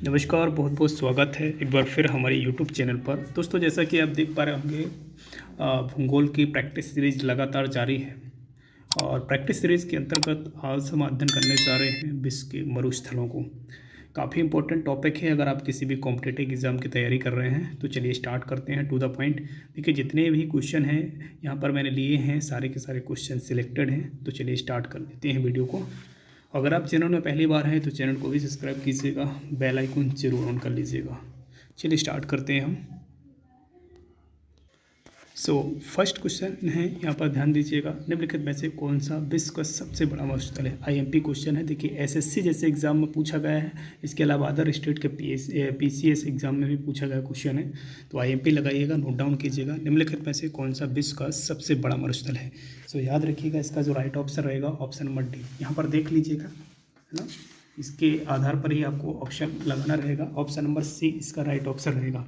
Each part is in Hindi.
नमस्कार, बहुत बहुत स्वागत है एक बार फिर हमारे यूट्यूब चैनल पर। दोस्तों, जैसा कि आप देख पा रहे होंगे, भूगोल की प्रैक्टिस सीरीज लगातार जारी है। और प्रैक्टिस सीरीज के अंतर्गत आज हम अध्ययन करने जा रहे हैं विश्व के मरुस्थलों को। काफ़ी इंपॉर्टेंट टॉपिक है अगर आप किसी भी कॉम्पिटिटिव एग्जाम की तैयारी कर रहे हैं। तो चलिए स्टार्ट करते हैं टू द पॉइंट। देखिए, जितने भी क्वेश्चन हैं यहाँ पर मैंने लिए हैं, सारे के सारे क्वेश्चन सिलेक्टेड हैं। तो चलिए स्टार्ट कर लेते हैं वीडियो को। अगर आप चैनल में पहली बार हैं तो चैनल को भी सब्सक्राइब कीजिएगा, बेल आइकन जरूर ऑन कर लीजिएगा। चलिए स्टार्ट करते हैं हम। फर्स्ट क्वेश्चन है, यहाँ पर ध्यान दीजिएगा, निम्नलिखित में से कौन सा विश्व का सबसे बड़ा मरुस्थल है। आईएमपी क्वेश्चन है। देखिए, एसएससी जैसे एग्जाम में पूछा गया है, इसके अलावा अदर स्टेट के पीसीएस एग्जाम में भी पूछा गया क्वेश्चन है। तो आईएमपी लगाइएगा, नोट डाउन कीजिएगा, निम्नलिखित में से कौन सा विश्व का सबसे बड़ा मरुस्थल है। याद रखिएगा, इसका जो राइट ऑप्शन रहेगा ऑप्शन नंबर डी। यहाँ पर देख लीजिएगा, है ना, इसके आधार पर ही आपको ऑप्शन लगाना रहेगा। ऑप्शन नंबर सी इसका राइट ऑप्शन रहेगा।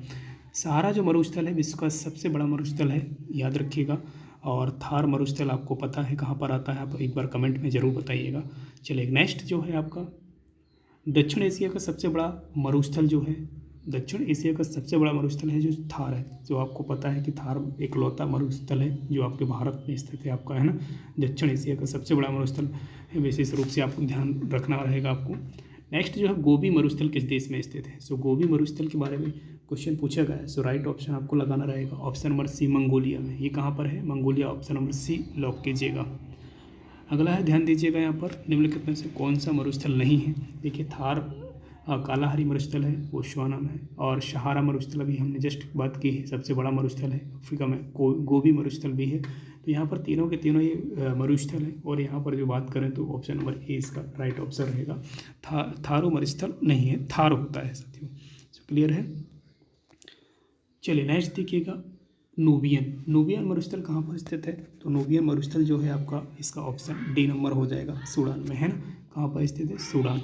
सहारा जो मरुस्थल है विश्व का सबसे बड़ा मरुस्थल है, याद रखिएगा। और थार मरुस्थल आपको पता है कहाँ पर आता है, आप एक बार कमेंट में ज़रूर बताइएगा। चलिए, नेक्स्ट जो है आपका दक्षिण एशिया का सबसे बड़ा मरुस्थल जो है, दक्षिण एशिया का सबसे बड़ा मरुस्थल है जो थार है। जो आपको पता है कि थार एकलौता मरुस्थल है जो आपके भारत में स्थित है आपका, है ना। दक्षिण एशिया का सबसे बड़ा मरुस्थल है, विशेष रूप से आपको ध्यान रखना रहेगा आपको। नेक्स्ट जो है गोबी मरुस्थल किस देश में स्थित है। गोबी मरुस्थल के बारे में क्वेश्चन पूछा गया है। राइट ऑप्शन आपको लगाना रहेगा ऑप्शन नंबर सी, मंगोलिया में। ये कहाँ पर है? Mongolia. Option number C lock कीजिएगा। अगला है, ध्यान दीजिएगा, यहाँ पर निम्नलिखित में से कौन सा मरुस्थल नहीं है। देखिए, थार कालाहारी मरुस्थल है, बोत्सवाना में। और सहारा मरुस्थल अभी हमने जस्ट बात की है, सबसे बड़ा मरुस्थल है अफ्रीका में। गोबी मरुस्थल भी है। तो यहाँ पर तीनों के तीनों ये मरुस्थल है। और यहाँ पर जो बात करें तो ऑप्शन नंबर ए इसका राइट ऑप्शन रहेगा। थारू मरुस्थल नहीं है, थार होता है साथियों। क्लियर है। चलिए नेक्स्ट देखिएगा, नूबियन मरुस्थल कहाँ पर स्थित है। तो नूबियन मरुस्थल जो है आपका, इसका ऑप्शन डी नंबर हो जाएगा, सूडान में, है ना। कहाँ पर स्थित है? सूडान।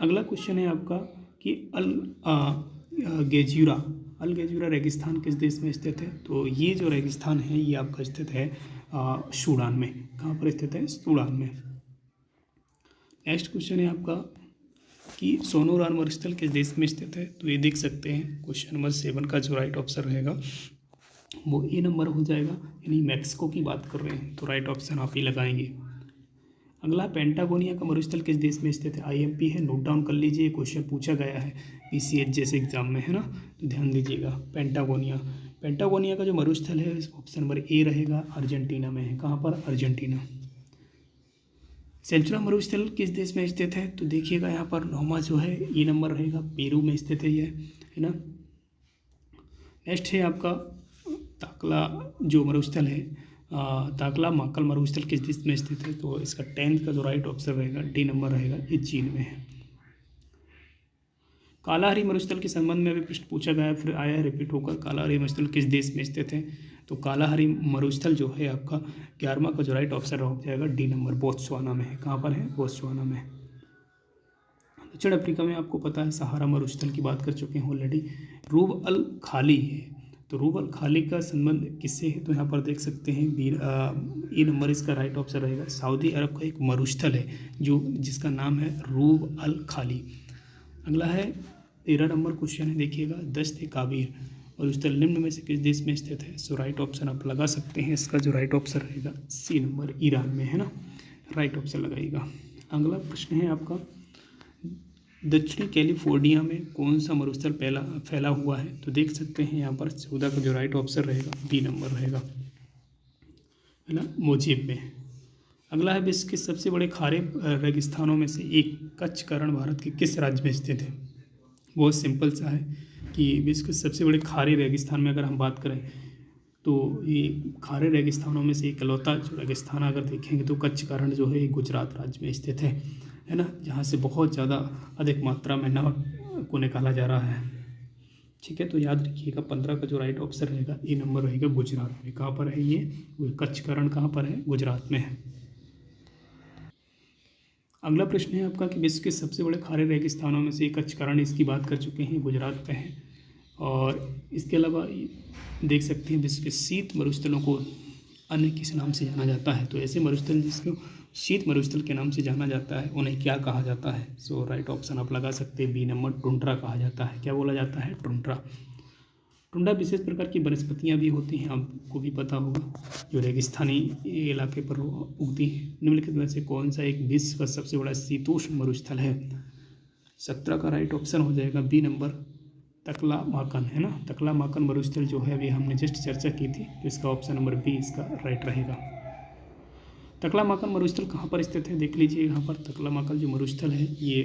अगला क्वेश्चन है आपका कि अल गेजुरा रेगिस्तान किस देश में स्थित है। तो ये जो रेगिस्तान है ये आपका स्थित है सूडान में। कहाँ पर स्थित है? सूडान में। नेक्स्ट क्वेश्चन है आपका कि सोनोरान मरुस्थल किस देश में स्थित है। तो ये देख सकते हैं, क्वेश्चन नंबर 7 का जो राइट ऑप्शन रहेगा वो ए नंबर हो जाएगा, यानी मैक्सिको की बात कर रहे हैं। तो राइट ऑप्शन आप ही लगाएंगे। अगला, पेंटागोनिया का मरुस्थल किस देश में स्थित है। आईएमपी है, नोट डाउन कर लीजिए, क्वेश्चन पूछा गया है पीसीएस जैसे एग्जाम में, है ना। तो ध्यान दीजिएगा, पेंटागोनिया का जो मरुस्थल है ऑप्शन नंबर ए रहेगा, अर्जेंटीना में है। कहाँ पर? अर्जेंटीना। सेंचुरा मरुस्थल किस देश में स्थित है। तो देखिएगा, यहाँ पर 9वां जो है ए नंबर रहेगा, पेरू में स्थित है ये, है ना। नेक्स्ट है आपका ताकला जो मरुस्थल है, ताकला माकल मरुस्थल किस देश में स्थित है। तो इसका 10th का जो राइट ऑप्शन रहेगा डी नंबर रहेगा, ये चीन में है। कालाहारी मरुस्थल के संबंध में भी प्रश्न पूछा गया है, फिर आया है रिपीट होकर। कालाहारी मरुस्थल किस देश में स्थित है। तो कालाहारी मरुस्थल जो है आपका 11वां का जो राइट ऑप्शन हो जाएगा डी नंबर, बोत्सवाना में है। कहाँ पर है? बोत्सवाना में। दक्षिण अफ्रीका में आपको पता है सहारा मरुस्थल की बात कर चुके हैं ऑलरेडी। रूब अल खाली है। तो रूब अल खाली का संबंध किससे है। तो यहाँ पर देख सकते हैं ए नंबर इसका राइट ऑप्शन रहेगा। सऊदी अरब का एक मरुस्थल है जिसका नाम है रूब अल खाली। अगला है 13 नंबर क्वेश्चन है, देखिएगा, दश्त काबीर मरुस्थल निम्न में से किस देश में स्थित है। राइट ऑप्शन आप लगा सकते हैं, इसका जो राइट ऑप्शन रहेगा सी नंबर, ईरान में, है ना। राइट ऑप्शन लगाइएगा। अगला प्रश्न है आपका, दक्षिणी कैलिफोर्निया में कौन सा मरुस्थल फैला हुआ है। तो देख सकते हैं यहाँ पर 14 का जो राइट ऑप्शन रहेगा बी नंबर रहेगा, है ना, मोजेब में। अगला है, विश्व के सबसे बड़े खारे रेगिस्तानों में से एक कच्छकरण भारत के किस राज्य में स्थित है। बहुत सिंपल सा है कि विश्व के सबसे बड़े खारे रेगिस्तान में अगर हम बात करें तो ये खारे रेगिस्तानों में से इकलौता जो रेगिस्तान अगर देखेंगे तो कच्छकरण जो है गुजरात राज्य में स्थित है ना, जहाँ से बहुत ज़्यादा अधिक मात्रा में नमक को निकाला जा रहा है। ठीक है, तो याद रखिएगा 15 का जो राइट ऑप्शन रहेगा ए नंबर रहेगा, गुजरात में। कहाँ पर है ये? कच्छकरण कहाँ पर है? गुजरात में है। अगला प्रश्न है आपका कि विश्व के सबसे बड़े खारे रेगिस्तानों में से कच्छकरण, इसकी बात कर चुके हैं, गुजरात पे है। और इसके अलावा देख सकते हैं विश्व के शीत मरुस्थलों को अन्य किस नाम से जाना जाता है। तो ऐसे मरुस्थल जिसको शीत मरुस्थल के नाम से जाना जाता है, उन्हें क्या कहा जाता है? सो राइट ऑप्शन आप लगा सकते हैं बी नंबर, टुंड्रा कहा जाता है। क्या बोला जाता है? टुंड्रा। टुंड्रा विशेष प्रकार की वनस्पतियाँ भी होती हैं, आपको भी पता होगा, जो रेगिस्तानी इलाके पर उगती हैं। निम्नलिखित में से कौन सा एक विश्व का सबसे बड़ा शीतोष्ण मरुस्थल है? 17 का राइट ऑप्शन हो जाएगा बी नंबर, तकलामाकन, है ना। तकलामाकन मरुस्थल जो है अभी हमने जस्ट चर्चा की थी, तो इसका ऑप्शन नंबर बी इसका राइट रहेगा। तकलामाकन मरुस्थल कहाँ पर स्थित है? देख लीजिए यहाँ पर तकलामाकन जो मरुस्थल है ये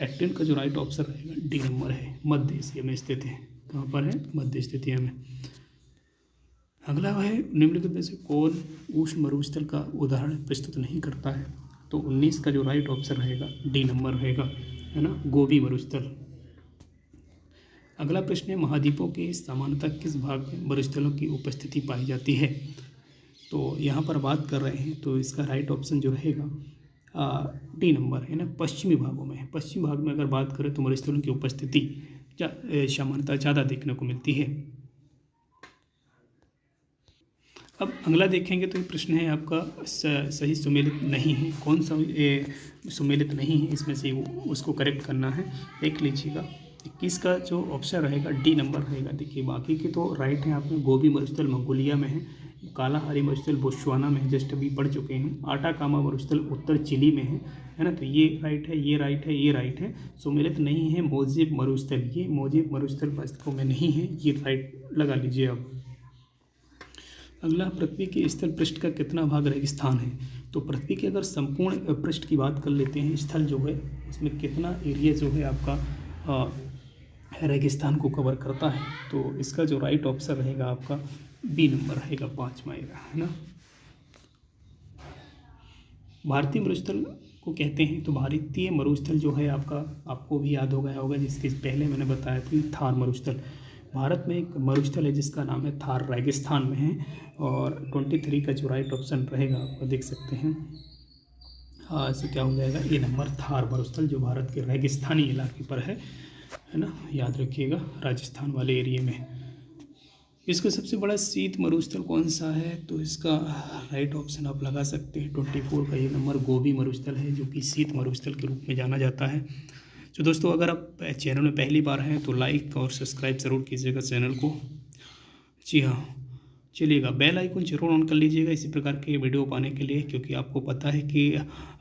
18 का जो राइट ऑप्शन रहेगा डी नंबर है, मध्य एशिया में स्थित है। कहाँ पर है? मध्य एशिया में। अगला है निम्नलिखित में से कौन उष्ण मरुस्थल का उदाहरण प्रस्तुत नहीं करता है? तो 19 का जो राइट ऑप्शन रहेगा डी नंबर रहेगा, है ना, गोबी मरुस्थल। अगला प्रश्न है महाद्वीपों के सामान्यतः किस भाग में मरुस्थलों की उपस्थिति पाई जाती है? तो यहाँ पर बात कर रहे हैं तो इसका राइट ऑप्शन जो रहेगा डी नंबर, है ना, पश्चिमी भागों में। पश्चिमी भाग में अगर बात करें तो मरुस्थलों की उपस्थिति सामान्यतः ज़्यादा देखने को मिलती है। अब अगला देखेंगे तो ये प्रश्न है आपका सही सुमेलित नहीं है, कौन सा सुमेलित नहीं है इसमें से उसको करेक्ट करना है। देख लीजिएगा 21 का जो ऑप्शन रहेगा डी नंबर रहेगा। देखिए बाकी के तो राइट हैं, आपने गोबी मरुस्थल मंगोलिया में है, कालाहारी मरुस्थल बोत्सवाना में है, जस्ट अभी पढ़ चुके हैं। आटाकामा मरुस्थल उत्तर चिली में है ना, तो ये राइट है, ये राइट है, ये राइट है। सुमेलित नहीं है मोजेब मरुस्थल, ये मोजेब मरुस्थल वास्तव में नहीं है, ये राइट लगा लीजिए अब। अगला, पृथ्वी के स्थल पृष्ठ का कितना भाग रेगिस्तान है? तो पृथ्वी के अगर संपूर्ण पृष्ठ की बात कर लेते हैं, स्थल जो है उसमें कितना एरिया जो है आपका रेगिस्तान को कवर करता है? तो इसका जो राइट ऑप्शन रहेगा आपका बी नंबर रहेगा, 5वां एरिया, है ना। भारतीय मरुस्थल को कहते हैं, तो भारतीय मरुस्थल जो है आपका, आपको भी याद हो गया होगा, जिसके पहले मैंने बताया था थार मरुस्थल। भारत में एक मरुस्थल है जिसका नाम है थार, रेगिस्तान में है। और 23 का जो राइट ऑप्शन रहेगा आपको देख सकते हैं, इससे क्या हो जाएगा, ए नंबर, थार मरुस्थल जो भारत के रेगिस्तानी इलाके पर है ना, याद रखिएगा, राजस्थान वाले एरिया में। इसका सबसे बड़ा शीत मरुस्थल कौन सा है? तो इसका राइट ऑप्शन आप लगा सकते हैं 24 का ये नंबर, गोबी मरुस्थल है, जो कि शीत मरुस्थल के रूप में जाना जाता है। तो दोस्तों अगर आप चैनल में पहली बार हैं तो लाइक और सब्सक्राइब ज़रूर कीजिएगा चैनल को। जी हाँ, चलिएगा, बेल आइकन जरूर ऑन कर लीजिएगा इसी प्रकार के वीडियो पाने के लिए, क्योंकि आपको पता है कि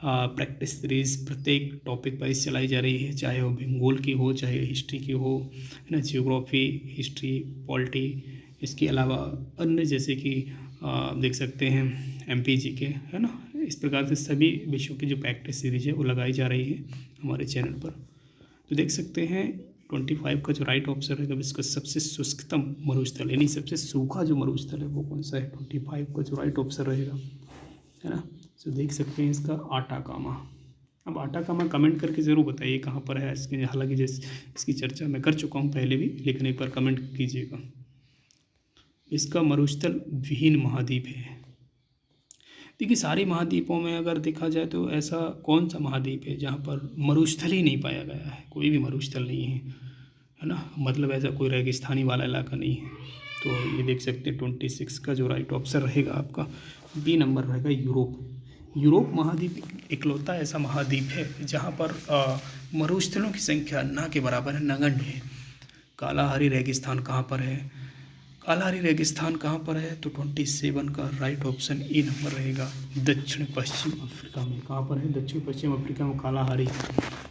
प्रैक्टिस सीरीज़ प्रत्येक टॉपिक वाइज चलाई जा रही है, चाहे वो भूगोल की हो, चाहे हिस्ट्री की हो, है ना, जियोग्राफी, हिस्ट्री, पॉलिटी, इसके अलावा अन्य जैसे कि देख सकते हैं MPG के, है ना, इस प्रकार से सभी विषयों की जो प्रैक्टिस सीरीज है वो लगाई जा रही है हमारे चैनल पर। तो देख सकते हैं 25 का जो राइट ऑप्शन है, इसका सबसे शुष्कतम मरुस्थल यानी सबसे सूखा जो मरुस्थल है वो कौन सा है? 25 का जो राइट ऑप्शन रहेगा, है ना। तो देख सकते हैं इसका आटाकामा। अब आटाकामा कमेंट करके ज़रूर बताइए कहाँ पर है इसके, हालांकि जैसे इसकी चर्चा मैं कर चुका हूँ पहले भी, लेकिन एक बार कमेंट कीजिएगा। इसका मरुस्थल विहीन महाद्वीप है। देखिए सारे महाद्वीपों में अगर देखा जाए तो ऐसा कौन सा महाद्वीप है जहाँ पर मरुस्थल ही नहीं पाया गया है? कोई भी मरुस्थल नहीं है ना, मतलब ऐसा कोई रेगिस्तानी वाला इलाका नहीं है। तो ये देख सकते हैं 26 का जो राइट ऑप्शन रहेगा आपका बी नंबर रहेगा, यूरोप। यूरोप महाद्वीप इकलौता ऐसा महाद्वीप है जहाँ पर मरुस्थलों की संख्या ना के बराबर है, नगण्य है। कालाहारी रेगिस्तान कहाँ पर है? कालाहारी रेगिस्तान कहाँ पर है? तो 27 का राइट ऑप्शन ए नंबर रहेगा, दक्षिण पश्चिम अफ्रीका में। कहाँ पर है? दक्षिण पश्चिम अफ्रीका में कालाहारी।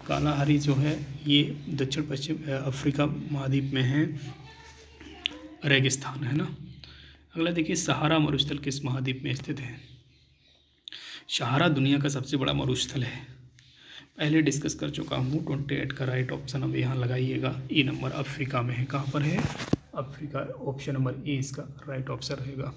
कालाहारी जो है ये दक्षिण पश्चिम अफ्रीका महाद्वीप में है, रेगिस्तान, है ना। अगला देखिए, सहारा मरुस्थल किस महाद्वीप में स्थित है? सहारा दुनिया का सबसे बड़ा मरुस्थल है, पहले डिस्कस कर चुका हूँ। 28 का राइट ऑप्शन अब यहाँ लगाइएगा, ए नंबर, अफ्रीका में है। कहाँ पर है? अफ्रीका, ऑप्शन नंबर ए इसका राइट ऑप्शन रहेगा।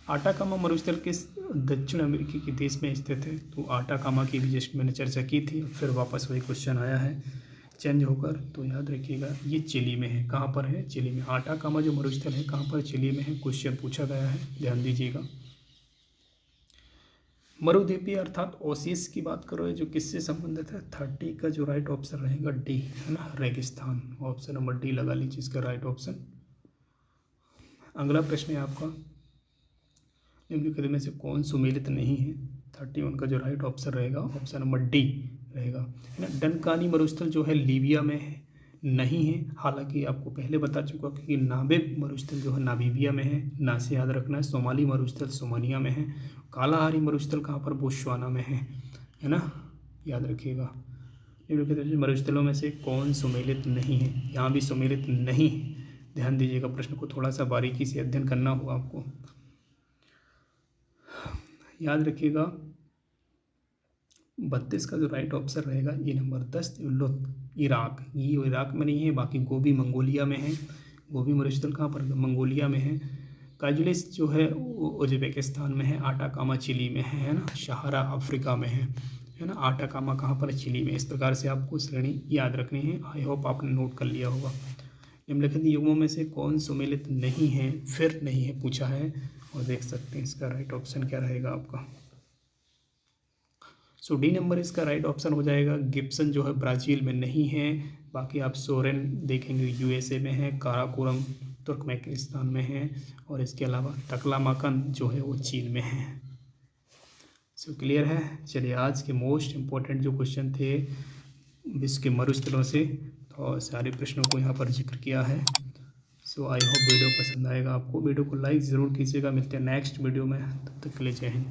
आटाकामा मरुस्थल किस दक्षिण अमेरिकी के देश में स्थित है? तो आटाकामा की भी जस्ट मैंने चर्चा की थी, फिर वापस वही क्वेश्चन आया है चेंज होकर, तो याद रखिएगा ये चिली में है। कहाँ पर है? चिली में। आटाकामा जो मरुस्थल है कहाँ पर? चिली में है। क्वेश्चन पूछा गया है, ध्यान दीजिएगा। मरुद्वीपीय अर्थात ओसियस की बात करो जो किससे संबंधित है? 30 का जो राइट ऑप्शन रहेगा डी, है ना, रेगिस्तान, ऑप्शन नंबर डी लगा लीजिए इसका राइट ऑप्शन। अगला प्रश्न है आपका, निम्नलिखित में से कौन सुमेलित नहीं है? 31 का जो राइट ऑप्शन रहेगा ऑप्शन नंबर डी रहेगा, है ना। डनकानी मरुस्थल जो है लीबिया में है, नहीं है। हालांकि आपको पहले बता चुका कि नाबेब मरुस्थल जो है नामीबिया में है, ना से याद रखना है। सोमाली मरुस्थल सोमानिया में है। कालाहारी मरुस्थल कहाँ पर? बोत्सवाना में है ना, याद रखिएगा। निम्नलिखित मरुस्थलों में से कौन सुमेलित नहीं है? यहाँ भी सुमेलित नहीं है, ध्यान दीजिएगा। प्रश्न को थोड़ा सा बारीकी से अध्ययन करना होगा आपको, याद रखिएगा। 32 का जो राइट ऑप्शन रहेगा ये नंबर 10 इराक, ये इराक में नहीं है। बाकी गोबी मंगोलिया में है। गोबी मरुस्थल कहाँ पर? मंगोलिया में है। काजुलिस जो है उज्बेकिस्तान में है। आटाकामा चिली में है ना। सहारा अफ्रीका में है ना। आटाकामा कहाँ पर? चिली में। इस प्रकार से आपको श्रेणी याद रखनी है। आई होप आपने नोट कर लिया होगा। निम्नलिखित युग्मों में से कौन सुमेलित नहीं है? फिर नहीं है पूछा है, और देख सकते हैं इसका राइट ऑप्शन क्या रहेगा आपका। सो डी नंबर इसका राइट ऑप्शन हो जाएगा। गिब्सन जो है ब्राज़ील में नहीं है। बाकी आप सोरेन देखेंगे यूएसए में है। काराकोरम तुर्कमेनिस्तान में है। और इसके अलावा तकलामाकन जो है वो चीन में है। सो क्लियर है। चलिए आज के मोस्ट इम्पोर्टेंट जो क्वेश्चन थे विश्व के मरुस्थलों से, तो सारे प्रश्नों को यहाँ पर जिक्र किया है। सो आई होप वीडियो पसंद आएगा आपको। वीडियो को लाइक ज़रूर कीजिएगा। मिलते हैं नेक्स्ट वीडियो में, तब तक के लिए जय हिंद।